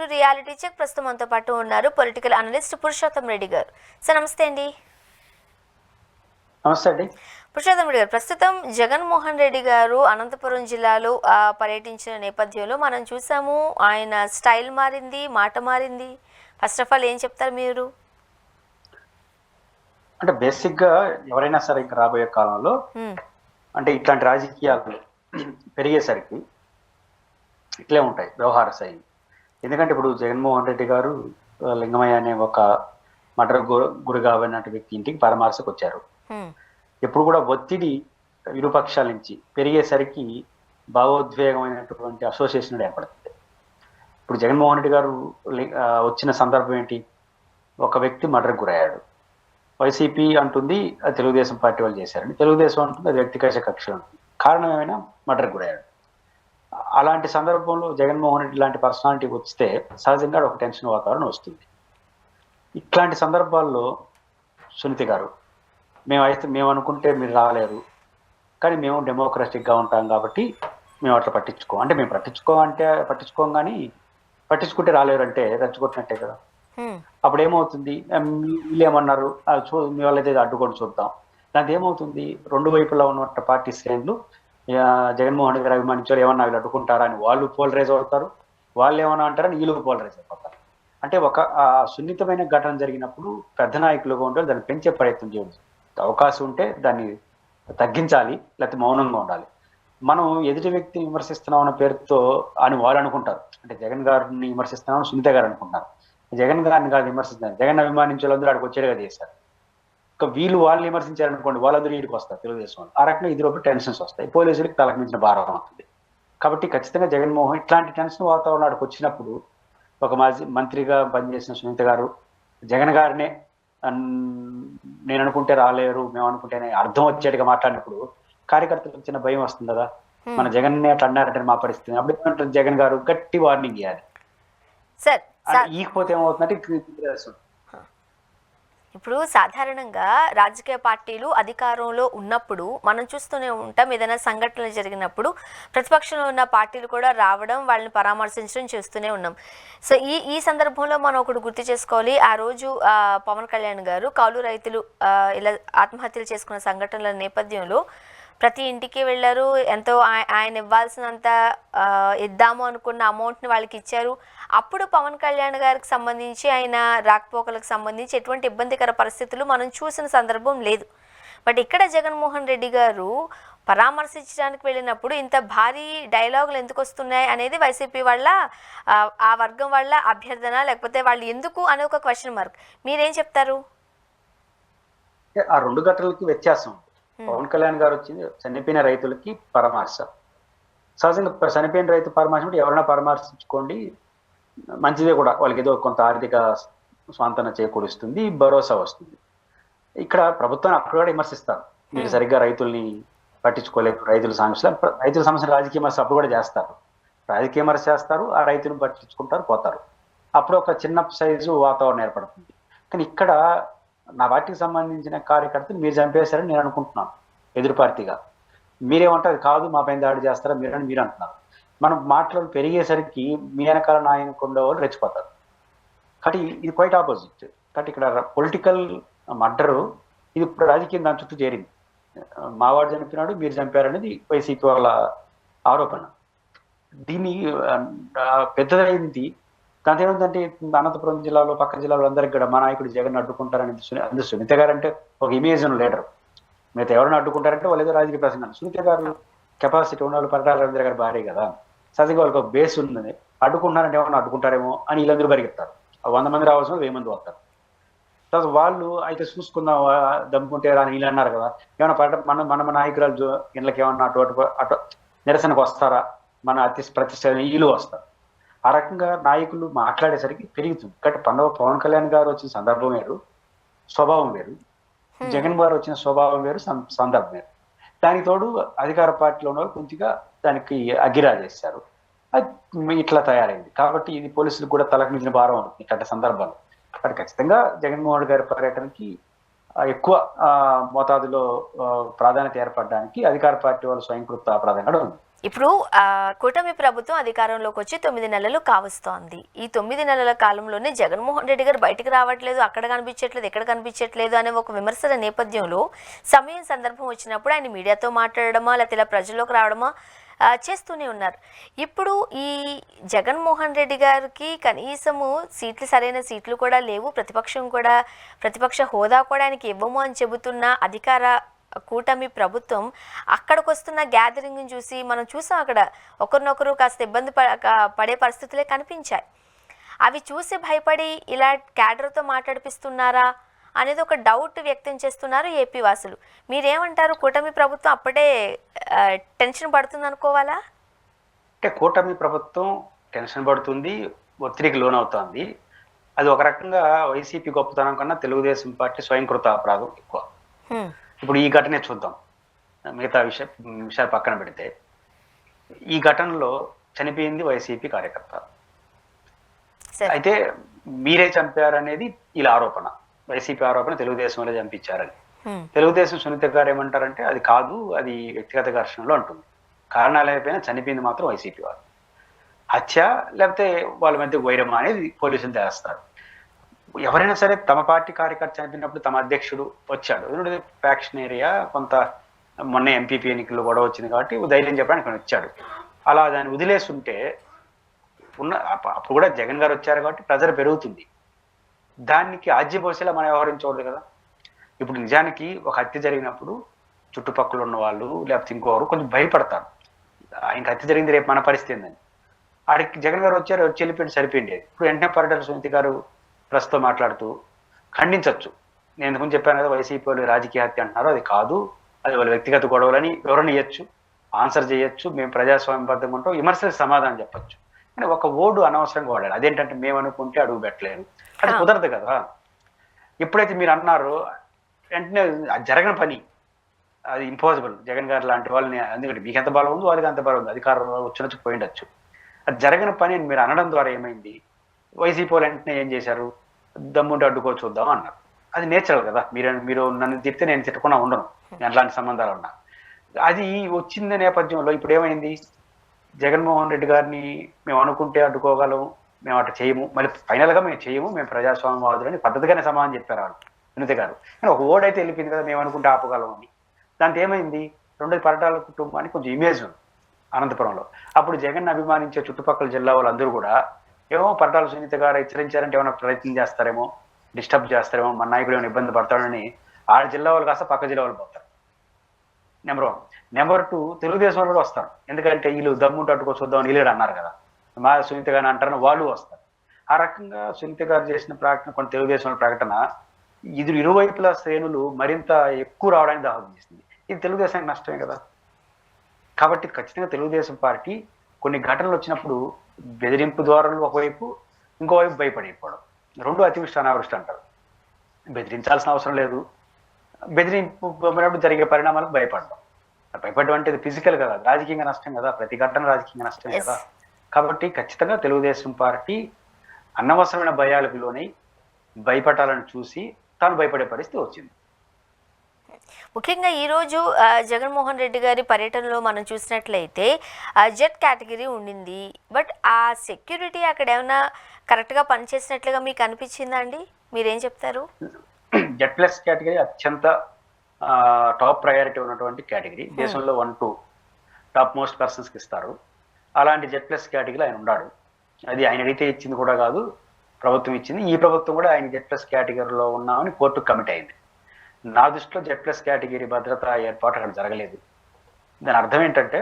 To reality check. ప్రస్తుతం మనతో పాటు ఉన్నారు పొలిటికల్ అనలిస్ట్ పురుషోత్తం రెడ్డి గారు. సార్ నమస్తే అండి. నమస్తే అండి. పురుషోత్తం రెడ్డి గారు, ప్రస్తుతం జగన్మోహన్ రెడ్డి గారు అనంతపురం జిల్లాలో పర్యటించిన నేపథ్యంలో మనం చూసాము, ఆయన స్టైల్ మారింది, మాట మారింది. ఫస్ట్ ఆఫ్ ఆల్ ఏం చెప్తారు మీరు? అంటే బేసిక్గా ఎవరైనా సరే ఇంకా రాబోయే కాలంలో అంటే ఇట్లాంటి రాజకీయాలు పెరిగేసరికి ఇట్లే ఉంటాయి వ్యవహార శైలి. ఎందుకంటే ఇప్పుడు జగన్మోహన్ రెడ్డి గారు లింగమయ్య అనే ఒక మర్డర్ గురి కాబడినటువంటి వ్యక్తి ఇంటికి పరామర్శకు వచ్చారు. ఎప్పుడు కూడా ఒత్తిడి ఇరుపక్షాల నుంచి పెరిగేసరికి భావోద్వేగమైనటువంటి అసోసియేషన్ ఏర్పడుతుంది. ఇప్పుడు జగన్మోహన్ రెడ్డి గారు వచ్చిన సందర్భం ఏంటి? ఒక వ్యక్తి మర్డర్ గురయ్యాడు. వైసీపీ అంటుంది అది తెలుగుదేశం పార్టీ వాళ్ళు చేశారని, తెలుగుదేశం అంటుంది అది వ్యక్తిగత కక్షలు అంటుంది. కారణం ఏమైనా మర్డర్ గురయ్యాడు. అలాంటి సందర్భంలో జగన్మోహన్ రెడ్డి లాంటి పర్సనాలిటీ వస్తే సహజంగా ఒక టెన్షన్ వాతావరణం వస్తుంది. ఇట్లాంటి సందర్భాల్లో సునీత గారు మేము అనుకుంటే మీరు రాలేరు, కానీ మేము డెమోక్రటిక్గా ఉంటాం కాబట్టి మేము అట్లా అంటే మేము పట్టించుకోం కానీ పట్టించుకుంటే రాలేరు అంటే రెచ్చగొట్టినట్టే కదా. అప్పుడు ఏమవుతుంది? వీళ్ళు ఏమన్నారు, మీ వాళ్ళైతే అడ్డుకొని చూద్దాం. దాంతో ఏమవుతుంది? రెండు వైపులా ఉన్న పార్టీ శ్రేణులు జగన్మోహన్ రెడ్డి గారు అభిమానించారు, ఏమన్నా వీళ్ళు అడ్డుకుంటారా అని వాళ్ళు పోలరైజ్ అవుతారు, వాళ్ళు ఏమన్నా అంటారని వీళ్ళు పోలరైజ్ అయిపోతారు. అంటే ఒక సున్నితమైన ఘటన జరిగినప్పుడు పెద్ద నాయకులుగా ఉంటే దాన్ని పెంచే ప్రయత్నం చేయాలి. అవకాశం ఉంటే దాన్ని తగ్గించాలి, లేకపోతే మౌనంగా ఉండాలి. మనం ఎదుటి వ్యక్తిని విమర్శిస్తున్నాం అన్న పేరుతో అని వాళ్ళు అనుకుంటారు. అంటే జగన్ గారిని విమర్శిస్తున్నామని సునీత గారు అనుకుంటున్నారు. జగన్ గారిని కాదు విమర్శిస్తున్నారు, జగన్ అభిమానించే వాళ్ళందరూ అక్కడికి వచ్చేట్టుగా చేశారు. వీళ్ళు వాళ్ళని విమర్శించారనుకోండి, వాళ్ళందరూ వీడికి వస్తారు తెలుగుదేశం వాళ్ళు. ఆ రకంగా ఇదిలోపు టెన్షన్స్ వస్తాయి, పోలీసులకి తలకు మించిన భారం అవుతుంది. కాబట్టి ఖచ్చితంగా జగన్మోహన్ ఇట్లాంటి టెన్షన్ వాతావరణం అక్కడికి వచ్చినప్పుడు ఒక మాజీ మంత్రిగా పనిచేసిన సునీత గారు జగన్ గారినే నేను అనుకుంటే రాలేరు, మేము అనుకుంటేనే అర్థం వచ్చేట్టుగా మాట్లాడినప్పుడు కార్యకర్తలకు చిన్న భయం వస్తుంది కదా. మన జగన్నే అట్లా అన్నారంటే మా పరిస్థితి. అప్పుడు ఏమంటారు, జగన్ గారు గట్టి వార్నింగ్ ఇవ్వాలి. ఈకపోతే ఏమవుతుందంటే ఇప్పుడు సాధారణంగా రాజకీయ పార్టీలు అధికారంలో ఉన్నప్పుడు మనం చూస్తూనే ఉంటాం, ఏదైనా సంఘటనలు జరిగినప్పుడు ప్రతిపక్షంలో ఉన్న పార్టీలు కూడా రావడం, వాళ్ళని పరామర్శించడం చేస్తూనే ఉన్నాం. సో ఈ సందర్భంలో మనం ఒకటి గుర్తు చేసుకోవాలి. ఆ రోజు పవన్ కళ్యాణ్ గారు కౌలు రైతులు ఇలా ఆత్మహత్యలు చేసుకున్న సంఘటనల నేపథ్యంలో ప్రతి ఇంటికి వెళ్ళారు. ఎంతో ఆయన ఇవ్వాల్సినంత ఇద్దాము అనుకున్న అమౌంట్ని వాళ్ళకి ఇచ్చారు. అప్పుడు పవన్ కళ్యాణ్ గారికి సంబంధించి ఆయన రాకపోకలకు సంబంధించి ఎటువంటి ఇబ్బందికర పరిస్థితులు మనం చూసిన సందర్భం లేదు. బట్ ఇక్కడ జగన్మోహన్ రెడ్డి గారు పరామర్శించడానికి వెళ్ళినప్పుడు ఇంత భారీ డైలాగులు ఎందుకు వస్తున్నాయి అనేది వైసీపీ వాళ్ళ ఆ వర్గం వాళ్ళ అభ్యర్థన, లేకపోతే వాళ్ళు ఎందుకు అనే ఒక క్వశ్చన్ మార్క్. మీరేం చెప్తారు? ఆ రెండు ఘటనలకి వ్యత్యాసం. పవన్ కళ్యాణ్ గారు వచ్చింది చనిపోయిన రైతులకి పరామర్శ. సహజంగా చనిపోయిన రైతు పరామర్శ ఎవరైనా పరామర్శించుకోండి, మంచిదే కూడా. వాళ్ళకి ఏదో కొంత ఆర్థిక స్వాంతన చేకూరుస్తుంది, భరోసా వస్తుంది. ఇక్కడ ప్రభుత్వాన్ని అక్కడ కూడా విమర్శిస్తారు, మీరు సరిగ్గా రైతుల్ని పట్టించుకోలేదు, రైతుల సమస్యలు రాజకీయ విమర్శ అప్పుడు కూడా చేస్తారు. రాజకీయ విమర్శ చేస్తారు, ఆ రైతులను పట్టించుకుంటారు, పోతారు. అప్పుడు ఒక చిన్న సైజు వాతావరణం ఏర్పడుతుంది. కానీ ఇక్కడ నా పార్టీకి సంబంధించిన కార్యకర్తలు మీరు చంపేశారని నేను అనుకుంటున్నాను ఎదురు పార్టీగా. మీరేమంటారు, కాదు మా పైన దాడి చేస్తారా మీరు అంటున్నారు. మనం మాటలు పెరిగేసరికి మీ వెనకాల నాయకులు ఉండేవాళ్ళు రెచ్చిపోతారు. కాబట్టి ఇది క్వైట్ ఆపోజిట్. కాబట్టి ఇక్కడ పొలిటికల్ మర్డరు ఇది ఇప్పుడు రాజకీయం దాని చుట్టూ చేరింది. మావాడు చంపినాడు, మీరు చంపారనేది వైసీపీ వాళ్ళ ఆరోపణ. దీన్ని పెద్దదైంది. దాంతో ఏముందంటే అనంతపురం జిల్లాలో పక్క జిల్లాలో అందరికి కూడా మా నాయకుడు జగన్ అడ్డుకుంటారని అందులో సునీత గారు అంటే ఒక ఇమేజ్ లీడర్. మిగతా ఎవరైనా అడ్డుకుంటారంటే వాళ్ళు ఏదో రాజకీయ ప్రసంగాలు. సునీత గారు కెపాసిటీ ఉన్న వాళ్ళు పరిటాల రవీంద్ర గారు భార్య కదా, సహజంగా వాళ్ళకి ఒక బేస్ ఉన్నది. అడ్డుకుంటున్నారంటే ఎవరైనా అడ్డుకుంటారేమో అని వీళ్ళందరూ పరిగెత్తారు. 100 మంది రావాల్సిన 1000 మంది వస్తారు. తర్వాత వాళ్ళు అయితే చూసుకుందాం దమ్ముకుంటే రాని వీళ్ళు అన్నారు కదా, ఏమైనా మన నాయకురాలు ఇళ్ళకి ఏమన్నా అటు నిరసనకు వస్తారా, మన ప్రతిష్ట వీళ్ళు వస్తారు. ఆ రకంగా నాయకులు మాట్లాడేసరికి పెరుగుతుంది. కాబట్టి పవన్ కళ్యాణ్ గారు వచ్చిన సందర్భం వేరు, స్వభావం వేరు. జగన్ గారు వచ్చిన స్వభావం వేరు, సందర్భం వేరు. దానికి తోడు అధికార పార్టీలో ఉన్న వాళ్ళు కొద్దిగా దానికి అగిరా చేశారు. అది ఇట్లా తయారైంది. కాబట్టి ఇది పోలీసులకు కూడా తలకు మించిన భారం అవుతుంది ఇట్లాంటి సందర్భాలు. కాబట్టి ఖచ్చితంగా జగన్మోహన్ గారి పర్యటనకి ఎక్కువ మోతాదులో ప్రాధాన్యత ఏర్పడడానికి అధికార పార్టీ వాళ్ళు స్వయంకృత ప్రాధాన్యత ఉంది. ఇప్పుడు కూటమి ప్రభుత్వం అధికారంలోకి వచ్చి 9 నెలలు కావస్తోంది. ఈ 9 నెలల కాలంలోనే జగన్మోహన్ రెడ్డి గారు బయటికి రావట్లేదు, అక్కడ కనిపించట్లేదు, ఇక్కడ కనిపించట్లేదు అనే ఒక విమర్శల నేపథ్యంలో సమయం సందర్భం వచ్చినప్పుడు ఆయన మీడియాతో మాట్లాడడమా లేకపోతే ఇలా ప్రజల్లోకి రావడమా చేస్తూనే ఉన్నారు. ఇప్పుడు ఈ జగన్మోహన్ రెడ్డి గారికి కనీసము సరైన సీట్లు కూడా లేవు, ప్రతిపక్ష హోదా కూడా ఆయనకి ఇవ్వము అని చెబుతున్న అధికార కూటమి ప్రభుత్వం అక్కడికి వస్తున్న గ్యాదరింగ్ని చూసి మనం చూసాం, అక్కడ ఒకరినొకరు కాస్త ఇబ్బంది పడే పరిస్థితులే కనిపించాయి. అవి చూసి భయపడి ఇలా క్యాడర్తో మాట్లాడిపిస్తున్నారా అనేది ఒక డౌట్ వ్యక్తం చేస్తున్నారు ఏపీ వాసులు. మీరేమంటారు? కూటమి ప్రభుత్వం అప్పుడే టెన్షన్ పడుతుంది అనుకోవాలా? అంటే కూటమి ప్రభుత్వం టెన్షన్ పడుతుంది, ఒత్తిడికి లోనవుతోంది. అది ఒక రకంగా వైసీపీ గొప్పతనం కన్నా తెలుగుదేశం పార్టీ స్వయంకృత అపరాధం ఎక్కువ. ఇప్పుడు ఈ ఘటనే చూద్దాం, మిగతా విషయాలు పక్కన పెడితే ఈ ఘటనలో చనిపోయింది వైసీపీ కార్యకర్త. అయితే మీరే చంపారనేది ఇలా ఆరోపణ, వైసీపీ ఆరోపణ తెలుగుదేశం వల్ల చంపించారని. తెలుగుదేశం సునీత గారు ఏమంటారంటే అది కాదు, అది వ్యక్తిగత ఘర్షణలో అంటుంది. కారణాలు అయిపోయినా చనిపోయింది మాత్రం వైసీపీ వారు. హత్య లేకపోతే వాళ్ళ మధ్య వైరమా అనేది పోలీసులు తేస్తారు. ఎవరైనా సరే తమ పార్టీ కార్యకర్త చనిపోయినప్పుడు తమ అధ్యక్షుడు వచ్చాడు, ఎందుకంటే ఫ్యాక్షన్ ఏరియా కొంత మొన్న ఎంపీపీ ఎన్నికల్లో గొడవ వచ్చింది కాబట్టి ధైర్యం చెప్పడానికి వచ్చాడు. అలా దాన్ని వదిలేస్తుంటే అప్పుడు కూడా జగన్ గారు వచ్చారు కాబట్టి ప్రెజర్ పెరుగుతుంది. దానికి ఆజ్యపోసేలా మనం వ్యవహరించకూడదు కదా. ఇప్పుడు నిజానికి ఒక హత్య జరిగినప్పుడు చుట్టుపక్కల ఉన్న వాళ్ళు లేకపోతే ఇంకోరు కొంచెం భయపడతారు, ఆయనకి హత్య జరిగింది రేపు మన పరిస్థితి ఏందని. ఆడికి జగన్ గారు వచ్చారు, వచ్చి వెళ్ళిపోయింది, సరిపోయింది. ఇప్పుడు వెంటనే పరిటాల సునీత గారు ప్రెస్తో మాట్లాడుతూ ఖండించవచ్చు. నేను ఇంతకుముందు చెప్పాను కదా, వైసీపీ వాళ్ళు రాజకీయ హత్య అంటున్నారు, అది కాదు, అది వాళ్ళ వ్యక్తిగత గొడవలని వివరణ ఇవ్వచ్చు, ఆన్సర్ చేయొచ్చు, మేము ప్రజాస్వామ్యబద్ధంగా ఉంటాం, విమర్శలకు సమాధానం చెప్పచ్చు. కానీ ఒక ఓడు అనవసరంగా వాడాడు. అదేంటంటే మేము అనుకుంటే అడుగు పెట్టలేరు, అది కుదరదు కదా. ఎప్పుడైతే మీరు అన్నారో వెంటనే జరగని పని, అది ఇంపాసిబుల్. జగన్ గారు లాంటి వాళ్ళని, ఎందుకంటే మీకు ఎంత బలం ఉందో వాళ్ళకి అంత బలం ఉంది, అధికారంలో వచ్చినట్టు పోయిండొచ్చు. అది జరగని పని అని మీరు అనడం ద్వారా ఏమైంది, వైసీపీ వాళ్ళు వెంటనే ఏం చేశారు, దమ్ముంటే అడ్డుకో చూద్దాం అన్నారు. అది నేచురల్ కదా. మీరు నన్ను తిప్పితే నేను తిట్టకుండా ఉండను, నేను అలాంటి సంబంధాలు ఉన్నా. అది వచ్చింది నేపథ్యంలో ఇప్పుడు ఏమైంది, జగన్మోహన్ రెడ్డి గారిని మేము అనుకుంటే అడ్డుకోగలం, మేము అట్లా చేయము, మళ్ళీ ఫైనల్గా మేము చేయము, మేము ప్రజాస్వామ్యవాదులని పద్ధతిగానే సమాధానం చెప్పారు వాళ్ళు వినతి గారు. కానీ ఒక ఓడైతే వెళ్ళిపోయింది కదా, మేము అనుకుంటే ఆపగలం అని. దాంతో ఏమైంది, రెండోది పరిటాల కుటుంబానికి కొంచెం ఇమేజ్ ఉంది అనంతపురంలో. అప్పుడు జగన్ అభిమానించే చుట్టుపక్కల జిల్లా వాళ్ళందరూ కూడా ఏమో పరిటాల సునీత గారు హెచ్చరించారంటే ఏమైనా ప్రయత్నం చేస్తారేమో, డిస్టర్బ్ చేస్తారేమో, మన నాయకుడు ఏమైనా ఇబ్బంది పడతాడని ఆ జిల్లా వాళ్ళు కాస్త పక్క జిల్లా వాళ్ళు పోతారు. నెంబర్ 1. నెంబర్ 2, తెలుగుదేశం వాళ్ళు కూడా వస్తారు, ఎందుకంటే వీళ్ళు దమ్ముంటే అట్టుకో చూద్దామని వీళ్ళు అన్నారు కదా, మా సునీత గారిని అంటారని వాళ్ళు వస్తారు. ఆ రకంగా సునీత గారు చేసిన ప్రకటన, కొన్ని తెలుగుదేశం ప్రకటన ఇరువైపుల శ్రేణులు మరింత ఎక్కువ రావడానికి దాహం చేసింది. ఇది తెలుగుదేశానికి నష్టమే కదా. కాబట్టి ఖచ్చితంగా తెలుగుదేశం పార్టీ కొన్ని ఘటనలు వచ్చినప్పుడు బెదిరింపు ద్వారాలు ఒకవైపు, ఇంకోవైపు భయపడిపోవడం, రెండు అతివృష్టి అనావృష్టి అంటారు. బెదిరించాల్సిన అవసరం లేదు, బెదిరింపు జరిగే పరిణామాలకు భయపడడం. భయపడడం అంటే ఇది ఫిజికల్ కదా, రాజకీయంగా నష్టం కదా, ప్రతి ఘటన రాజకీయంగా నష్టమే కదా. కాబట్టి ఖచ్చితంగా తెలుగుదేశం పార్టీ అనవసరమైన భయాలకు లోనై భయపడాలని చూసి తాను భయపడే పరిస్థితి వచ్చింది. ముఖ్యంగా ఈరోజు జగన్మోహన్ రెడ్డి గారి పర్యటనలో మనం చూసినట్లయితే జెడ్ కేటగిరీ ఉండింది. బట్ ఆ సెక్యూరిటీ అక్కడ ఏమైనా కరెక్ట్గా పనిచేసినట్లుగా మీకు అనిపించిందా అండి? మీరేం చెప్తారు? జెడ్+ కేటగిరీ అత్యంత టాప్ ప్రయారిటీ ఉన్నటువంటి కేటగిరీ. దేశంలో 1-2 టాప్ మోస్ట్ పర్సన్స్కి ఇస్తారు. అలాంటి జెడ్+ కేటగిరీ ఆయన ఉన్నాడు. అది ఆయన అడిగితే ఇచ్చింది కూడా కాదు, ప్రభుత్వం ఇచ్చింది. ఈ ప్రభుత్వం కూడా ఆయన జెడ్+ కేటగిరీలో ఉన్నామని కోర్టుకు కమిట్ అయింది. నా దృష్టిలో జెడ్+ కేటగిరీ భద్రతా ఏర్పాటు అక్కడ జరగలేదు. దాని అర్థం ఏంటంటే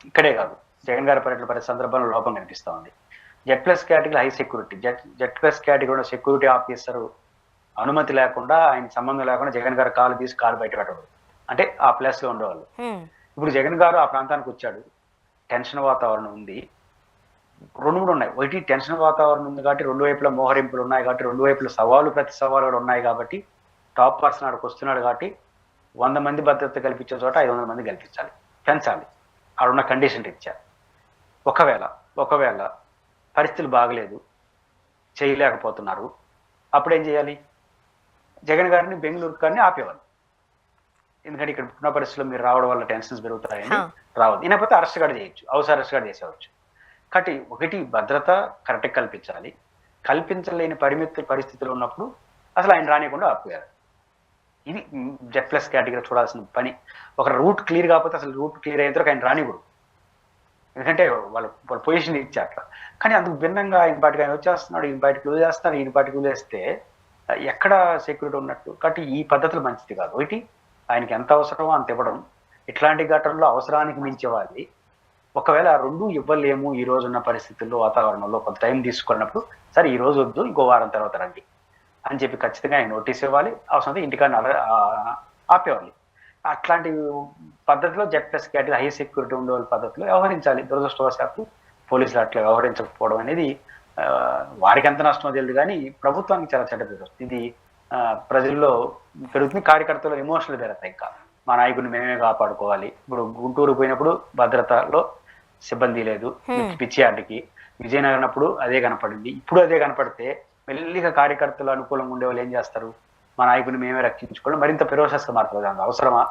ఇక్కడే కాదు, జగన్ గారి పర్యటన సందర్భంలో లోపం కనిపిస్తూ ఉంది. Z+ category high security, Z+ కేటగిరీలో సెక్యూరిటీ ఆఫీసర్ అనుమతి లేకుండా, ఆయన సంబంధం లేకుండా జగన్ గారు కాలు తీసి కాలు బయట పెట్టడం, అంటే ఆ ప్లేస్లో ఉండేవాళ్ళు. ఇప్పుడు జగన్ గారు ఆ ప్రాంతానికి వచ్చాడు, టెన్షన్ వాతావరణం ఉంది. 2-3 ఉన్నాయి. ఒకటి టెన్షన్ వాతావరణం ఉంది కాబట్టి, రెండు వైపుల మోహరింపులు ఉన్నాయి కాబట్టి, రెండు వైపుల ప్రతి సవాలు కూడా ఉన్నాయి కాబట్టి, టాప్ పర్సన్ ఆడికి వస్తున్నాడు కాబట్టి 100 మంది భద్రత కల్పించే చోట 500 మంది కల్పించాలి, పెంచాలి. ఆడున్న కండిషన్ ఇచ్చారు. ఒకవేళ పరిస్థితులు బాగలేదు, చేయలేకపోతున్నారు, అప్పుడు ఏం చేయాలి? జగన్ గారిని బెంగళూరు కానీ ఆపేవాళ్ళు. ఎందుకంటే ఇక్కడ ఉన్న పరిస్థితుల్లో మీరు రావడం వల్ల టెన్షన్స్ పెరుగుతాయని హా. రావద్దు. లేకపోతే అరెస్ట్ కూడా చేయొచ్చు, హౌస్ అరెస్ట్ కూడా చేసేవచ్చు. కాబట్టి ఒకటి భద్రత కరెక్ట్గా కల్పించాలి. కల్పించలేని పరిస్థితులు ఉన్నప్పుడు అసలు ఆయన రానియకుండా ఆపుయారు. ఇది జెడ్ ప్లస్ కేటగిరీ చూడాల్సిన పని. ఒక రూట్ క్లియర్ కాకపోతే అసలు రూట్ క్లియర్ అయిన తర్వాత ఆయన రానివ్వడు. ఎందుకంటే వాళ్ళ పొజిషన్ ఇచ్చే అట్లా. కానీ అందుకు భిన్నంగా ఆయన పాటికి ఆయన వచ్చేస్తున్నాడు, ఈయన పాటికి క్లోజ్ చేస్తున్నారు, ఈయన పాటికి క్లోజ్ చేస్తే ఎక్కడ సెక్యూరిటీ ఉన్నట్టు. కాబట్టి ఈ పద్ధతులు మంచిది కాదు. ఒకటి ఆయనకి ఎంత అవసరమో అంత ఇవ్వడం, ఇట్లాంటి ఘటనలో అవసరానికి మించి ఇవ్వాలి. ఒకవేళ రెండు ఇవ్వలేము ఈ రోజు ఉన్న పరిస్థితుల్లో, వాతావరణంలో కొంత టైం తీసుకున్నప్పుడు సరే ఈ రోజు వద్దు, ఇంకో వారం తర్వాత రండి అని చెప్పి ఖచ్చితంగా ఆయన నోటీస్ ఇవ్వాలి. అవసరం ఇంటికాన్ని ఆపేవాలి. అట్లాంటి పద్ధతిలో Z plus category high security ఉండే వాళ్ళ పద్ధతిలో వ్యవహరించాలి. దురదృష్టవశాత్తు పోలీసులు అట్లా వ్యవహరించకపోవడం అనేది వారికి ఎంత నష్టమో తెలియదు, కానీ ప్రభుత్వానికి చాలా చెడ్డ పేరు వస్తుంది. ఇది ప్రజల్లో పెరుగుతుంది. కార్యకర్తలు ఎమోషనల్ పెరుగుతాయి. ఇంకా మా నాయకుడిని మేమే కాపాడుకోవాలి. ఇప్పుడు గుంటూరు పోయినప్పుడు భద్రతలో సిబ్బంది లేదు, పిచ్చియాడికి. విజయనగరం అప్పుడు అదే కనపడింది, ఇప్పుడు అదే కనపడితే మెల్లిగా కార్యకర్తలు అనుకూలంగా ఉండే వాళ్ళు ఏం చేస్తారు? మా నాయకుడిని మేమే రక్షించుకోవడం మరింత ఫెరోషస్గా మారుతుంది. అంత అవసరమా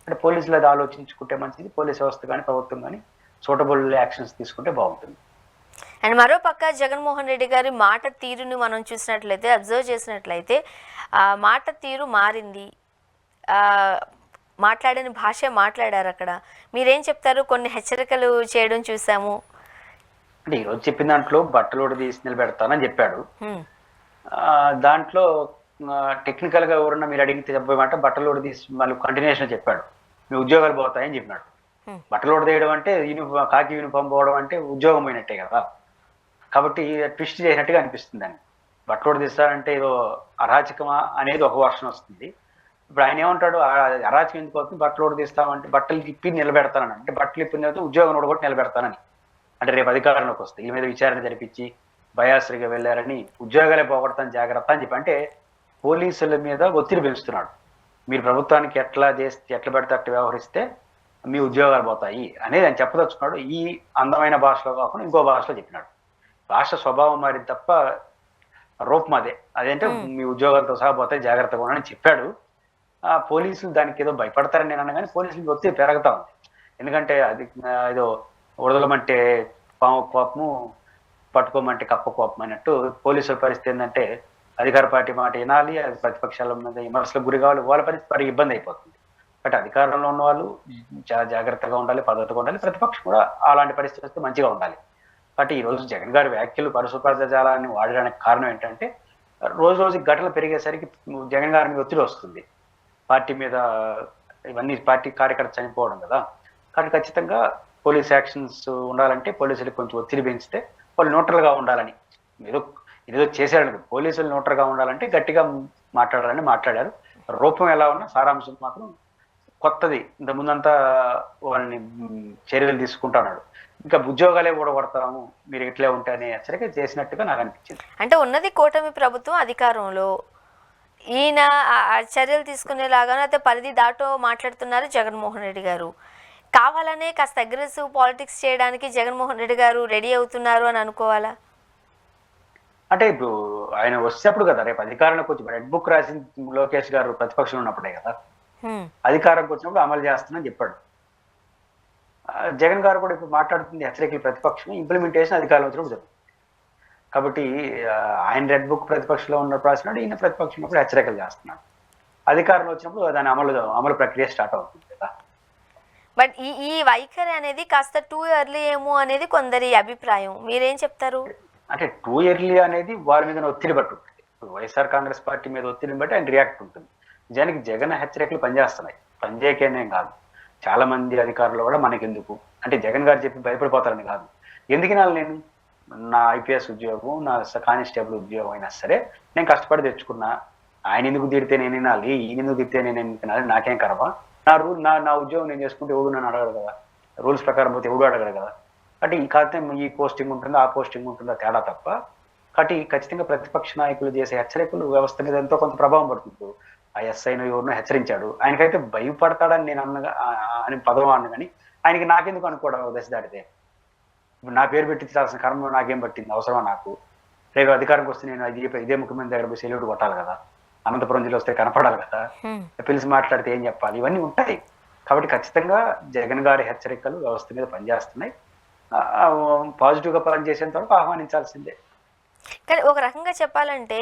అంటే పోలీసులు అది ఆలోచించుకుంటే మంచిది. పోలీస్ వ్యవస్థ కానీ ప్రభుత్వం కానీ సూటబుల్ యాక్షన్స్ తీసుకుంటే బాగుంటుంది. అండ్ మరో పక్క జగన్మోహన్ రెడ్డి గారి మాట తీరుని మనం చూసినట్లయితే, అబ్జర్వ్ చేసినట్లయితే ఆ మాట తీరు మారింది. మాట్లాడిన భాష మాట్లాడారు అక్కడ. మీరేం చెప్తారు? కొన్ని హెచ్చరికలు చేయడం చూసాము. అంటే ఈరోజు చెప్పిన దాంట్లో బట్టలోడు తీసి నిలబెడతానని చెప్పాడు. దాంట్లో టెక్నికల్ గా ఎవరన్నా మీరు అడిగితే చెప్పేమాట బట్టలోడు తీసి మళ్ళీ కంటిన్యూషన్ చెప్పాడు, మీ ఉద్యోగాలు పోతాయని చెప్పినాడు. బట్టలోడు తీయడం అంటే కాకి యూనిఫామ్ పోవడం అంటే ఉద్యోగం పోయినట్టే కదా. కాబట్టి ట్విస్ట్ చేసినట్టుగా అనిపిస్తుంది అని. బట్టలోడు తీస్తారంటే ఏదో అరాచకమా అనేది ఒక వర్షన్ వస్తుంది. ఇప్పుడు ఆయన ఏమంటాడు, అరాచకం ఎందుకు అవుతుంది, బట్టలోడు తీస్తామంటే బట్టలు ఇప్పి నిలబెడతానని, అంటే బట్టలు ఇప్పిన తర్వాత ఉద్యోగం కూడా నిలబెడతానని. అంటే రేపు అధికారంలోకి వస్తే ఈ మీద విచారణ జరిపించి బయాశ్రీగా వెళ్ళారని ఉద్యోగాలే పోగొడతాను జాగ్రత్త అని చెప్పి, అంటే పోలీసుల మీద ఒత్తిడి పెంచుతున్నాడు. మీరు ప్రభుత్వానికి ఎట్లా పెడితే అట్లా వ్యవహరిస్తే మీ ఉద్యోగాలు పోతాయి అనేది ఆయన చెప్పదలుచుకున్నాడు. ఈ అందమైన భాషలో కాకుండా ఇంకో భాషలో చెప్పినాడు. భాష స్వభావం మారింది తప్ప రూపం అదేంటే మీ ఉద్యోగాలతో సహా పోతాయి జాగ్రత్తగా ఉండని చెప్పాడు. పోలీసులు దానికి ఏదో భయపడతారని నేను అన్నా, కానీ పోలీసులకి ఒత్తిడి పెరుగుతా ఉంది. ఎందుకంటే అది ఏదో వదలమంటే పాము కోపము, పట్టుకోమంటే కప్ప కోపం అన్నట్టు పోలీసుల పరిస్థితి ఏంటంటే అధికార పార్టీ మాట వినాలి, అది ప్రతిపక్షాల మీద విమర్శలకు గురి కావాలి, వాళ్ళ పరిస్థితి వారికి ఇబ్బంది అయిపోతుంది. బట్ అధికారంలో ఉన్న వాళ్ళు చాలా జాగ్రత్తగా ఉండాలి, పద్ధతిగా ఉండాలి. ప్రతిపక్షం కూడా అలాంటి పరిస్థితి వస్తే మంచిగా ఉండాలి. కాబట్టి ఈ రోజు జగన్ గారి వ్యాఖ్యలు పరశుపరజాలాన్ని వాడడానికి కారణం ఏంటంటే రోజు రోజుకి ఘటనలు పెరిగేసరికి జగన్ గారి మీద ఒత్తిడి వస్తుంది. పార్టీ మీద ఇవన్నీ పార్టీ కార్యకర్త చనిపోవడం కదా. కాబట్టి ఖచ్చితంగా పోలీస్ యాక్షన్స్ ఉండాలంటే పోలీసులకు కొంచెం ఒత్తిడి పెంచితే వాళ్ళు న్యూట్రల్గా ఉండాలని, ఏదో చేశారని, పోలీసులు న్యూట్రల్గా ఉండాలంటే గట్టిగా మాట్లాడాలని మాట్లాడారు. రూపం ఎలా ఉన్నా సారాంశం మాత్రం కొత్తది. ఇంత ముందంతా వాళ్ళని చర్యలు తీసుకుంటున్నాడు. ఇంకా ఉద్యోగాలే కూడా కొడతాము మీరు ఇట్లే ఉంటే అనే హెచ్చరిక చేసినట్టుగా నాకు అనిపించింది. అంటే ఉన్నది కూటమి ప్రభుత్వం అధికారంలో, ఈయన చర్యలు తీసుకునేలాగానే అయితే పరిధి దాటో మాట్లాడుతున్నారు జగన్మోహన్ రెడ్డి గారు. కావాలనే కాస్త అగ్రెసివ్ పాలిటిక్స్ చేయడానికి జగన్మోహన్ రెడ్డి గారు రెడీ అవుతున్నారు అని అనుకోవాలా? అంటే ఇప్పుడు ఆయన వచ్చేప్పుడు కదా, రేపు అధికారంలోకి వచ్చి రెడ్ బుక్ రాసిన లోకేష్ గారు ప్రతిపక్షంలో ఉన్నప్పుడే కదా అధికారంకి వచ్చినప్పుడు అమలు చేస్తానని చెప్పాడు. జగన్ గారు కూడా ఇప్పుడు మాట్లాడుతుంది హెచ్చరికలు ప్రతిపక్షం, ఇంప్లిమెంటేషన్ అధికారంలో వచ్చినప్పుడు జరుగుతుంది. కాబట్టి ఆయన రెడ్ బుక్ ప్రతిపక్షంలో ఉన్నప్పుడు రాసినాడు, ఈయన ప్రతిపక్షం ఉన్నప్పుడు హెచ్చరికలు చేస్తున్నాడు. అధికారంలో వచ్చినప్పుడు దాని అమలు ప్రక్రియ స్టార్ట్ అవుతుంది కదా. బట్ ఈ వైఖరి అనేది కాస్త టూ ఎర్లీ ఏమో అనేది కొందరి అభిప్రాయం. మీరేం చెప్తారు? అంటే టూ ఎర్లీ అనేది వారి మీద ఒత్తిడి బట్టి ఉంటుంది. వైఎస్ఆర్ కాంగ్రెస్ పార్టీ మీద ఒత్తిడిని బట్టి ఆయన రియాక్ట్ ఉంటుంది. నిజానికి జగన్ హెచ్చరికలు పనిచేస్తున్నాయి, పనిచేయకేనే కాదు. చాలా మంది అధికారులు కూడా మనకెందుకు అంటే జగన్ గారు చెప్పి భయపడిపోతారని కాదు. ఎందుకనాలి, నేను నా ఐపీఎస్ ఉద్యోగం, నా కానిస్టేబుల్ ఉద్యోగం అయినా సరే నేను కష్టపడి తెచ్చుకున్నా. ఆయన ఎందుకు తిడితే నేను వినాలి, ఈయన ఎందుకు తిడితే నేను ఎందుకు వినాలి, నాకేం కరవా? నా ఉద్యోగం నేను చేసుకుంటే ఎవడు నన్ను అడగడు కదా, రూల్స్ ప్రకారం పోతే ఎవడు అడగడు కదా. కాబట్టి ఈ కాకపోతే ఈ పోస్టింగ్ ఉంటుందో ఆ పోస్టింగ్ ఉంటుందో తేడా తప్ప. కాబట్టి ఖచ్చితంగా ప్రతిపక్ష నాయకులు చేసే హెచ్చరికలు వ్యవస్థ మీద ఎంతో కొంత ప్రభావం పడుతుంది. ఆ ఎస్ఐను ఎవరినో హెచ్చరించాడు, ఆయనకైతే భయపడతాడని నేను అని పదం అన్న, కానీ ఆయనకి నాకెందుకు అనుకోవడం దశ దాటితే. ఇప్పుడు నా పేరు పెట్టించాల్సిన కర్మ నాకేం పట్టింది, అవసరమా నాకు? రేపు అధికారంకి వస్తే నేను ఇదే ముఖ్యమంత్రి దగ్గర పోయి సెల్యూట్ కొట్టాలి కదా. అనంతపురం జిల్లా వస్తే కనపడాలి కదా, పిలిచి మాట్లాడితే ఏం చెప్పాలి, ఇవన్నీ ఉంటాయి. కాబట్టి ఖచ్చితంగా జగన్ గారి హెచ్చరికలు వ్యవస్థ మీద పనిచేస్తున్నాయి. పాజిటివ్గా పనిచేసేంత వరకు ఆహ్వానించాల్సిందే. కానీ ఒక రకంగా చెప్పాలంటే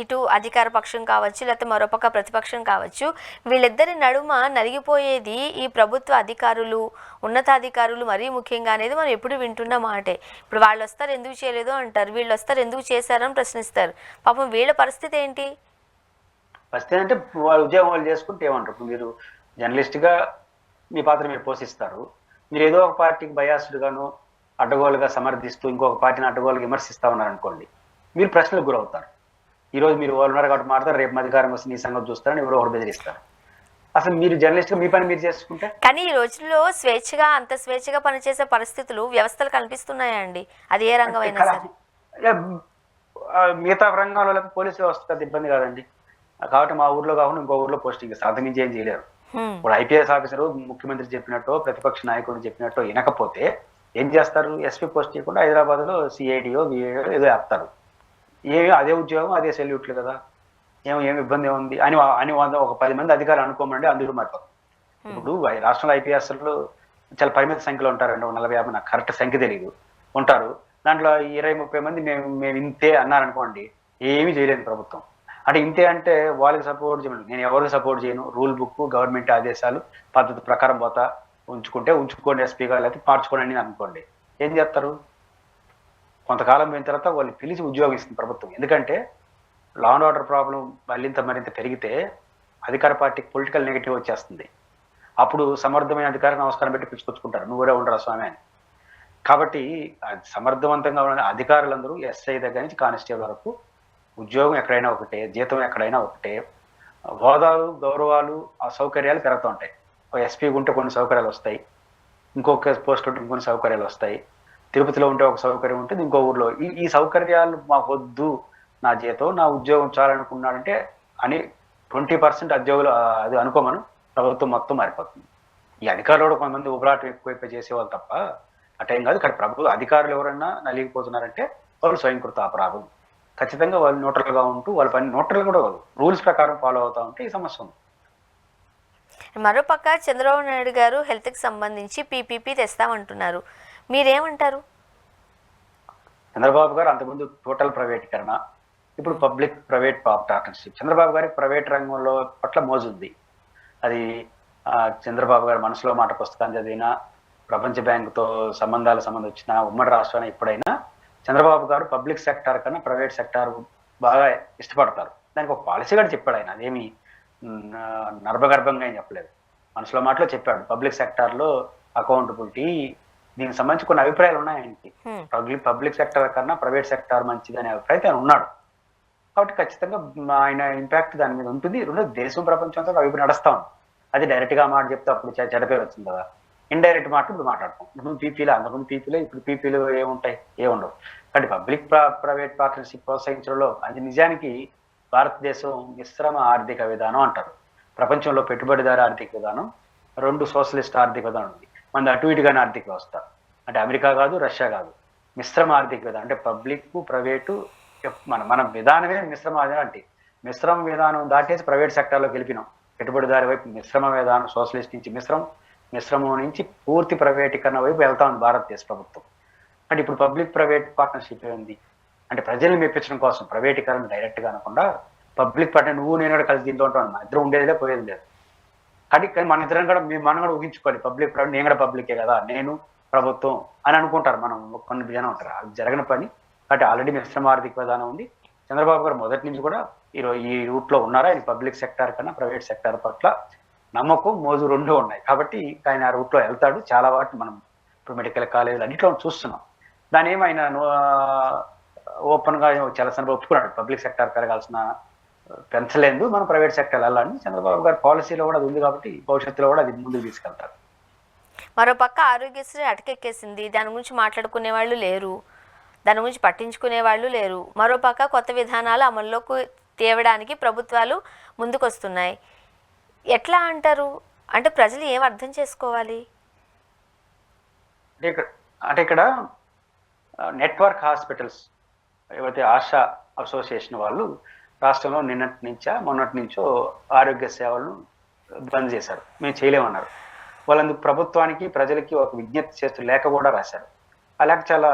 ఇటు అధికార పక్షం కావచ్చు, లేకపోతే మరోపక్క ప్రతిపక్షం కావచ్చు, వీళ్ళిద్దరి నడుమ నలిగిపోయేది ఈ ప్రభుత్వ అధికారులు, ఉన్నతాధికారులు మరీ ముఖ్యంగా అనేది మనం ఎప్పుడు వింటున్న మాటే. ఇప్పుడు వాళ్ళు వస్తారు ఎందుకు చేయలేదు అంటారు, వీళ్ళు వస్తారు ఎందుకు చేశారని ప్రశ్నిస్తారు. పాపం వీళ్ళ పరిస్థితి ఏంటి? పరిస్థితి అంటే వాళ్ళు ఉద్యోగం వాళ్ళు చేసుకుంటే ఏమంటారు. ఇప్పుడు మీరు జర్నలిస్ట్గా మీ పాత్ర మీరు పోషిస్తారు. మీరు ఏదో ఒక పార్టీకి బయాస్డ్గాను అడ్డగోలుగా సమర్థిస్తూ ఇంకొక పార్టీని అడ్డగోలుగా విమర్శిస్తా ఉన్నారనుకోండి, మీరు ప్రశ్నలకు గురవుతారు. ఈరోజు మీరు వాళ్ళు ఉన్నారు కాబట్టి మాట్లాడతారు, రేపు అధికారం వస్తే నీ సంగతి చూస్తారని ఎవరో ఒకరు బెదిరిస్తారు. అసలు మీరు జర్నలిస్ట్గా మీ పని మీరు చేసుకుంటే. కానీ ఈ రోజుల్లో అంత స్వేచ్ఛగా పనిచేసే పరిస్థితులు వ్యవస్థలు కనిపిస్తున్నాయా అండి? అది ఏ రంగమైనా సరే. మిగతా రంగంలో పోలీసు వ్యవస్థ పెద్ద ఇబ్బంది కాదండి. కాబట్టి మా ఊర్లో కాకుండా ఇంకో ఊర్లో పోస్టింగ్ సాధమించి ఏం చేయలేరు. ఇప్పుడు ఐపీఎస్ ఆఫీసరు ముఖ్యమంత్రి చెప్పినట్టు ప్రతిపక్ష నాయకుడు చెప్పినట్టు వినకపోతే ఏం చేస్తారు? ఎస్పీ పోస్ట్ చేయకుండా హైదరాబాద్లో సిఐడియో విఐడియో ఏదో వేస్తారు. అదే ఉద్యోగం అదే సెల్యూట్లు కదా, ఏమి ఇబ్బంది ఏముంది అని అని ఒక 10 మంది అధికారులు అనుకోమండి, అందులో మారిపోతాం. ఇప్పుడు రాష్ట్రంలో ఐపీఎస్లు చాలా పరిమిత సంఖ్యలో ఉంటారండి, 40-50, నాకు కరెక్ట్ సంఖ్య తెలియదు, ఉంటారు. దాంట్లో 20-30 మంది మేము ఇంతే అన్నారనుకోండి, ఏమీ చేయలేదు ప్రభుత్వం. అంటే ఇంతే అంటే వాళ్ళకి సపోర్ట్ చేయను, నేను ఎవరికి సపోర్ట్ చేయను, రూల్ బుక్ గవర్నమెంట్ ఆదేశాలు పద్ధతి ప్రకారం పోతా, ఉంచుకోండి ఎస్పీగా, లేకపోతే మార్చుకోండి అనుకోండి, ఏం చేస్తారు? కొంతకాలం పోయిన తర్వాత వాళ్ళు పిలిచి ఉద్యోగం ఇస్తుంది ప్రభుత్వం. ఎందుకంటే లా అండ్ ఆర్డర్ ప్రాబ్లం మరింత పెరిగితే అధికార పార్టీకి పొలిటికల్ నెగిటివ్ వచ్చేస్తుంది. అప్పుడు సమర్థమైన అధికారం నమస్కారం పెట్టి పిలుచుకొచ్చుకుంటారు, నువ్వురే ఉండరా స్వామి అని. కాబట్టి సమర్థవంతంగా ఉన్న అధికారులందరూ ఎస్ఐ దగ్గర నుంచి కానిస్టేబుల్ వరకు ఉద్యోగం ఎక్కడైనా ఒకటే, జీతం ఎక్కడైనా ఒకటే, హోదాలు గౌరవాలు ఆ సౌకర్యాలు పెరుగుతూ ఉంటాయి. ఎస్పీ ఉంటే కొన్ని సౌకర్యాలు వస్తాయి, ఇంకొక పోస్ట్ ఉంటే ఇంకొన్ని సౌకర్యాలు వస్తాయి. తిరుపతిలో ఉంటే ఒక సౌకర్యం ఉంటుంది, ఇంకో ఊర్లో ఈ సౌకర్యాలు మాకు వద్దు, నా జీతం నా ఉద్యోగం చాలనుకున్నాడంటే అని 20% ఉద్యోగులు అది అనుకోమను, ప్రభుత్వం మొత్తం మారిపోతుంది. ఈ అధికారులు కూడా కొంతమంది ఉబరాటం ఎక్కువ చేసేవాళ్ళు తప్ప అటేం కాదు. ఇక్కడ ప్రభుత్వ అధికారులు ఎవరైనా నలిగిపోతున్నారంటే వాళ్ళు స్వయంకృత అపరాధం. ఖచ్చితంగా వాళ్ళు న్యూట్రల్గా ఉంటూ వాళ్ళ పని న్యూట్రల్ కూడా రూల్స్ ప్రకారం ఫాలో అవుతా ఉంటే ఈ సమస్య ఉంది. మరోపక్క చంద్రబాబు నాయుడు గారు హెల్త్కి సంబంధించి పీపీపీ తెస్తామంటున్నారు, మీరేమంటారు? చంద్రబాబు గారు అంతకుముందు టోటల్ ప్రైవేటీకరణ, ఇప్పుడు పబ్లిక్ ప్రైవేట్ పార్ట్నర్షిప్. చంద్రబాబు గారికి ప్రైవేట్ రంగంలో పట్ల మోజుంది. అది చంద్రబాబు గారు మనసులో మాట పుస్తకాన్ని చదివినా, ప్రపంచ బ్యాంకుతో సంబంధం వచ్చినా, ఉమ్మడి రాష్ట్రాన్ని ఎప్పుడైనా చంద్రబాబు గారు పబ్లిక్ సెక్టార్ కన్నా ప్రైవేట్ సెక్టార్ బాగా ఇష్టపడతారు. దానికి ఒక పాలసీ కూడా చెప్పాడు ఆయన, అదేమి నర్భగర్భంగా ఏం చెప్పలేదు, మనసులో మాటలో చెప్పాడు. పబ్లిక్ సెక్టార్లో అకౌంటబిలిటీ, దీనికి సంబంధించి కొన్ని అభిప్రాయాలు ఉన్నాయి ఆయనకి. పబ్లిక్ సెక్టార్ కన్నా ప్రైవేట్ సెక్టార్ మంచిది అనే అభిప్రాయం ఆయన ఉన్నాడు. కాబట్టి ఖచ్చితంగా ఆయన ఇంపాక్ట్ దాని మీద ఉంటుంది. రెండో దేశం ప్రపంచంతో అభిప్రాయం నడుస్తా ఉంది. అది డైరెక్ట్గా మాట చెప్తే అప్పుడు చెడపేరు వచ్చింది కదా, ఇండైరెక్ట్ మాట ఇప్పుడు మాట్లాడతాం. ఇప్పుడు పీపీలో అంతకుముందు పీపీలో ఇప్పుడు పీపీలో ఏముంటాయి, ఏముండవు. కాబట్టి పబ్లిక్ ప్రైవేట్ పార్ట్నర్షిప్ ప్రోత్సహించడంలో అది నిజానికి భారతదేశం మిశ్రమ ఆర్థిక విధానం అంటారు. ప్రపంచంలో పెట్టుబడిదారు ఆర్థిక విధానం, 2 సోషలిస్ట్ ఆర్థిక విధానం ఉంది. మన అటు ఇటుగానే ఆర్థిక వ్యవస్థ, అంటే అమెరికా కాదు రష్యా కాదు, మిశ్రమ ఆర్థిక విధానం. అంటే పబ్లిక్ ప్రైవేటు మన విధానమే మిశ్రమ విధానం. అంటే మిశ్రమ విధానం దాటేసి ప్రైవేట్ సెక్టార్లో గెలిపినాం. పెట్టుబడిదారి వైపు మిశ్రమ విధానం, సోషలిస్ట్ నుంచి మిశ్రమం నుంచి పూర్తి ప్రైవేటీకరణ వైపు వెళ్తా ఉంది భారతదేశ ప్రభుత్వం. అంటే ఇప్పుడు పబ్లిక్ ప్రైవేట్ పార్ట్నర్షిప్ ఏంది అంటే ప్రజల్ని మెప్పించడం కోసం ప్రైవేటీకరణ డైరెక్ట్గా అనకుండా పబ్లిక్ పార్ట్నర్ నువ్వు నేను కలిసి దీంట్లో ఉంటాను, మన ఇద్దరు ఉండేదిలే పోయేది లేదు. కానీ మన ఇద్దరం కూడా మనం కూడా ఊహించుకోవాలి, పబ్లిక్ ప్రైవేట్ నేను కూడా పబ్లికే కదా, నేను ప్రభుత్వం అని అనుకుంటారు. మనం కొన్ని జనం ఉంటారు, అది జరగని పని. కాబట్టి ఆల్రెడీ మిశ్రమ ఆర్థిక విధానం ఉంది. చంద్రబాబు గారు మొదటి నుంచి కూడా ఈ రూట్లో ఉన్నారా, ఆయన పబ్లిక్ సెక్టార్ కన్నా ప్రైవేట్ సెక్టార్ పట్ల నమ్మకం మోజు 2 ఉన్నాయి. కాబట్టి ఆయన ఆ రూట్లో వెళ్తాడు. చాలా వాటి మనం ఇప్పుడు మెడికల్ కాలేజీలు అన్నింటిలో చూస్తున్నాం. దాని ఏమైనా ఓపెన్గా చాలా సందర్భం ఒప్పుకున్నాడు, పబ్లిక్ సెక్టార్ పెరగాల్సిన పెంచలేదు, మనం ప్రైవేట్ సెక్టర్ వెళ్ళాలని. చంద్రబాబు గారి పాలసీలో కూడా అది ఉంది కాబట్టి భవిష్యత్తులో కూడా అది ముందుకు తీసుకెళ్తారు. మరోపక్క ఆరోగ్యశ్రీ అటకెక్కేసింది, దాని గురించి మాట్లాడుకునే వాళ్ళు లేరు, దాని గురించి పట్టించుకునే వాళ్ళు లేరు. మరోపక్క కొత్త విధానాలు అమల్లోకి తేవడానికి ప్రభుత్వాలు ముందుకొస్తున్నాయి. ఎట్లా అంటారు? అంటే ప్రజలు ఏం అర్థం చేసుకోవాలి? అంటే ఇక్కడ నెట్వర్క్ హాస్పిటల్స్ ఏవైతే ఆశా అసోసియేషన్ వాళ్ళు రాష్ట్రంలో మొన్నటి నుంచో ఆరోగ్య సేవలను బంద్ చేశారు, మేము చేయలేమన్నారు. వాళ్ళందుకు ప్రభుత్వానికి ప్రజలకి ఒక విజ్ఞప్తి చేస్తూ లేఖ కూడా రాశారు. ఆ లేఖ చాలా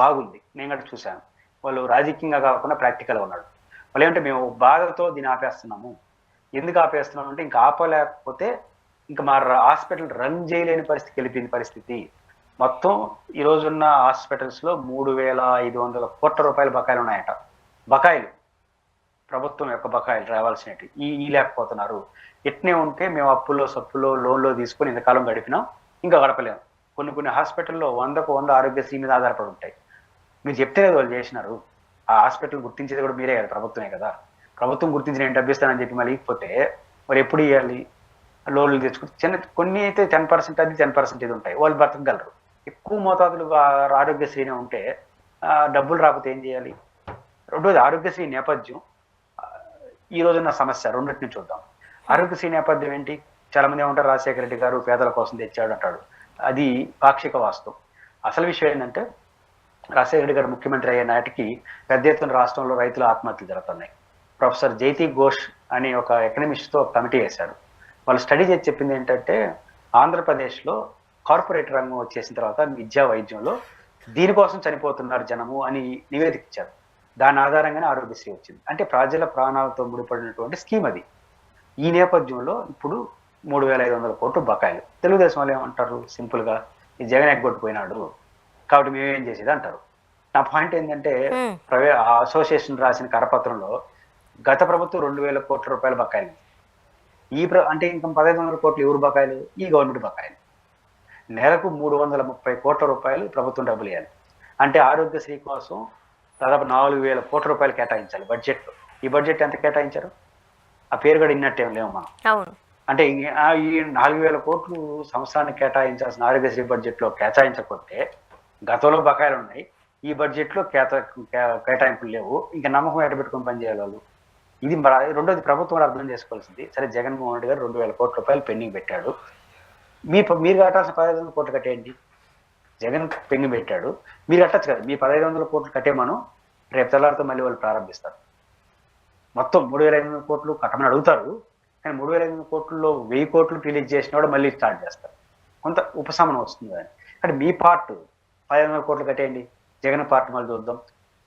బాగుంది, నేను కూడా చూశాను. వాళ్ళు రాజకీయంగా కాకుండా ప్రాక్టికల్గా ఉన్నాడు. వాళ్ళు ఏమంటే మేము బాధతో దీన్ని ఆపేస్తున్నాము. ఎందుకు ఆపేస్తున్నాము అంటే ఇంకా ఆపలేకపోతే ఇంకా మా హాస్పిటల్ రన్ చేయలేని పరిస్థితికి వెళ్ళిపోయింది పరిస్థితి. మొత్తం ఈ రోజున్న హాస్పిటల్స్లో 3,500 కోట్ల రూపాయల బకాయిలు ఉన్నాయట. బకాయిలు, ప్రభుత్వం యొక్క బకాయిలు రావాల్సినవి ఈ లేకపోతున్నారు. ఎట్నే ఉంటే మేము అప్పుల్లో సప్పుల్లో లోన్లో తీసుకొని ఇంతకాలం గడిపినాం, ఇంకా గడపలేము. కొన్ని హాస్పిటల్లో 100కు 100 ఆరోగ్యశ్రీ మీద ఆధారపడి ఉంటాయి. మీరు చెప్తే కదా వాళ్ళు చేసినారు. ఆ హాస్పిటల్ గుర్తించేది కూడా మీరే కదా, ప్రభుత్వమే కదా. ప్రభుత్వం గుర్తించి నేను డబ్బిస్తానని చెప్పి మళ్ళీ ఇకపోతే మరి ఎప్పుడు ఇవ్వాలి? లోన్లు తెచ్చుకుంటే కొన్ని అయితే 10% అది 10% ఇది ఉంటాయి, వాళ్ళు బతకగలరు. ఎక్కువ మోతాదులు ఆరోగ్యశ్రీనే ఉంటే డబ్బులు రాకపోతే ఏం చేయాలి? రెండోది ఆరోగ్యశ్రీ నేపథ్యం. ఈ రోజున్న సమస్య రెండింటిని చూద్దాం. ఆరోగ్యశ్రీ నేపథ్యం ఏంటి? చాలా మంది ఏమంటారు రాజశేఖర రెడ్డి గారు పేదల కోసం తెచ్చాడు అంటాడు. అది పాక్షిక వాస్తవం. అసలు విషయం ఏంటంటే రాజశేఖర రెడ్డి గారు ముఖ్యమంత్రి అయ్యే నాటికి పెద్ద ఎత్తున రాష్ట్రంలో రైతుల ఆత్మహత్యలు జరుగుతున్నాయి. ప్రొఫెసర్ జైతి ఘోష్ అని ఒక ఎకనమిస్ట్తో కమిటీ వేశారు. వాళ్ళు స్టడీ చేసి చెప్పింది ఏంటంటే ఆంధ్రప్రదేశ్లో కార్పొరేట్ రంగం వచ్చేసిన తర్వాత విద్యా వైద్యంలో దీనికోసం చనిపోతున్నారు జనము అని నివేదిక ఇచ్చారు. దాని ఆధారంగానే ఆరోగ్యశ్రీ వచ్చింది. అంటే ప్రజల ప్రాణాలతో ముడిపడినటువంటి స్కీమ్ అది. ఈ నేపథ్యంలో ఇప్పుడు 3,500 కోట్లు బకాయిలు. తెలుగుదేశం వాళ్ళు ఏమంటారు సింపుల్గా, ఈ జగన్ ఎగ్గొట్టుపోయినాడు కాబట్టి మేమేం చేసేది అంటారు. నా పాయింట్ ఏంటంటే అసోసియేషన్ రాసిన కరపత్రంలో గత ప్రభుత్వం 2,000 కోట్ల రూపాయల బకాయిలు, అంటే ఇంకా 1,500 కోట్లు ఎవరు బకాయిలు? ఈ గవర్నమెంట్ బకాయిలు. నెలకు 330 కోట్ల రూపాయలు ప్రభుత్వం డబ్బులు ఇవ్వాలి. అంటే ఆరోగ్యశ్రీ కోసం దాదాపు 4,000 కోట్ల రూపాయలు కేటాయించాలి బడ్జెట్లో. ఈ బడ్జెట్ ఎంత కేటాయించారు? ఆ పేరు కూడా ఇన్నట్టేం లేవు మనం. అంటే ఈ 4,000 కోట్లు సంవత్సరానికి కేటాయించాల్సిన ఆరోగ్యశ్రీ బడ్జెట్లో కేటాయించకపోతే గతంలో బకాయిలు ఉన్నాయి, ఈ బడ్జెట్లో కేటాయింపులు లేవు. ఇంకా నమ్మకం ఎడబెట్టుకుని పనిచేయాలి వాళ్ళు. ఇది రెండోది ప్రభుత్వం అర్థం చేసుకోవాల్సింది. సరే, జగన్మోహన్ రెడ్డి గారు 2,000 కోట్ల రూపాయలు పెండింగ్ పెట్టాడు. మీరు కట్టాల్సిన 1,500 కోట్లు కట్టేయండి. జగన్ పెండింగ్ పెట్టాడు, మీరు కట్టచ్చు కదా. మీ 1,500 కోట్లు కట్టేమను, రేపు తెల్లారితో మళ్ళీ వాళ్ళు ప్రారంభిస్తారు. మొత్తం 3,500 కోట్లు కట్టమని అడుగుతారు, కానీ 3,500 కోట్లలో 1,000 కోట్లు రిలీజ్ చేసిన కూడా మళ్ళీ స్టార్ట్ చేస్తారు. కొంత ఉపశమనం వస్తుంది అని. కానీ మీ పార్ట్ 1,500 కోట్లు కట్టేయండి, జగన్ పార్ట్ మళ్ళీ చూద్దాం.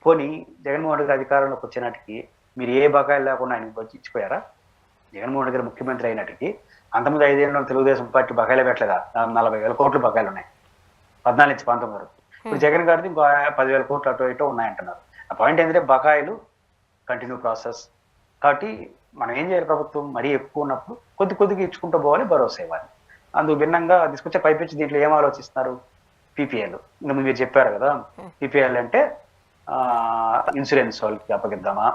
పోనీ జగన్మోహన్ రెడ్డి గారు అధికారంలోకి వచ్చేనాటికి మీరు ఏ బకాయిలు లేకుండా ఆయనకు వచ్చి ఇచ్చిపోయారా? జగన్మోహన్ రెడ్డి గారు ముఖ్యమంత్రి అయినట్టుకి అంతకుముందు 5 ఏళ్ళలో తెలుగుదేశం పార్టీ బకాయిలే పెట్టలేదా? 40,000 కోట్లు బకాయిలు ఉన్నాయి 14 నుంచి 19 వరకు. ఇప్పుడు జగన్ గారిది ఇంకో 10,000 కోట్లు అటో ఇటో ఉన్నాయంటున్నారు. ఆ పాయింట్ ఏంటంటే బకాయిలు కంటిన్యూ ప్రాసెస్. కాబట్టి మనం ఏం చేయాలి? ప్రభుత్వం మరీ ఎక్కువ ఉన్నప్పుడు కొద్దిగా ఇచ్చుకుంటూ పోవాలి, భరోసా ఇవ్వాలి. అందుకు భిన్నంగా తీసుకొచ్చే పైపించి దీంట్లో ఏం ఆలోచిస్తున్నారు? పీపీఎల్. ఇంకా మీరు చెప్పారు కదా, పీపీఎల్ అంటే ఇన్సూరెన్స్ వాళ్ళకి అప్పగిద్దామా,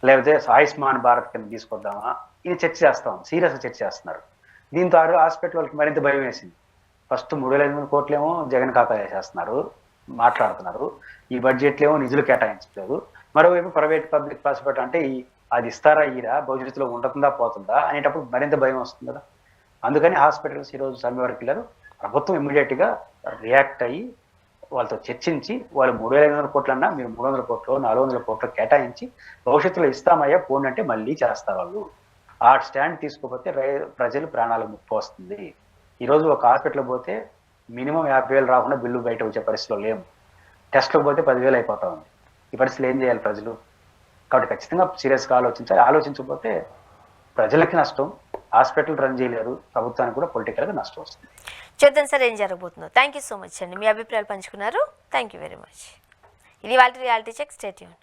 లేకపోతే ఆయుష్మాన్ భారత్ కింద తీసుకొద్దామా, ఇది చర్చ చేస్తాం, సీరియస్గా చర్చ చేస్తున్నారు. దీంతో హాస్పిటల్ వాళ్ళకి మరింత భయం వేసింది. ఫస్ట్ 3,500 కోట్లేమో జగన్ ఖాతా వేసేస్తున్నారు, మాట్లాడుతున్నారు. ఈ బడ్జెట్లో ఏమో నిధులు కేటాయించలేదు. మరోవైపు ప్రైవేట్ పబ్లిక్ హాస్పిటల్ అంటే అది ఇస్తారా ఈరా, భవిష్యత్తులో ఉంటుందా పోతుందా అనేటప్పుడు మరింత భయం వస్తుంది కదా. అందుకని హాస్పిటల్స్ ఈరోజు సమ్మె వరకు వెళ్ళారు. ప్రభుత్వం ఇమ్మీడియట్గా రియాక్ట్ అయ్యి వాళ్ళతో చర్చించి వాళ్ళు 3,500 కోట్లన్నా మీరు 300 కోట్లు 400 కోట్లు కేటాయించి భవిష్యత్తులో ఇస్తామయ్యా పోండి అంటే మళ్ళీ చేస్తారు వాళ్ళు. ఆ స్టాండ్ తీసుకోకపోతే ప్రజలు ప్రాణాలకు ముప్పు వస్తుంది. ఈరోజు ఒక హాస్పిటల్ పోతే మినిమం 50,000 రాకుండా బిల్లు బయట వచ్చే పరిస్థితిలో లేము. టెస్ట్లకు పోతే 10,000 అయిపోతా ఉంది. ఈ పరిస్థితులు ఏం చేయాలి ప్రజలు? కాబట్టి ఖచ్చితంగా సీరియస్గా ఆలోచించాలి. ఆలోచించకపోతే ప్రజలకి నష్టం, హాస్పిటల్ రన్ చేయలేరు, ప్రభుత్వానికి కూడా పొలిటికల్గా నష్టం వస్తుంది. చూద్దాం సార్ ఏం జరగబోతుందో. థ్యాంక్ యూ సో మచ్ అండి, మీ అభిప్రాయాలు పంచుకున్నారు. Thank you very much. ఇది వాళ్ళ రియాలిటీ చెక్. Stay tuned.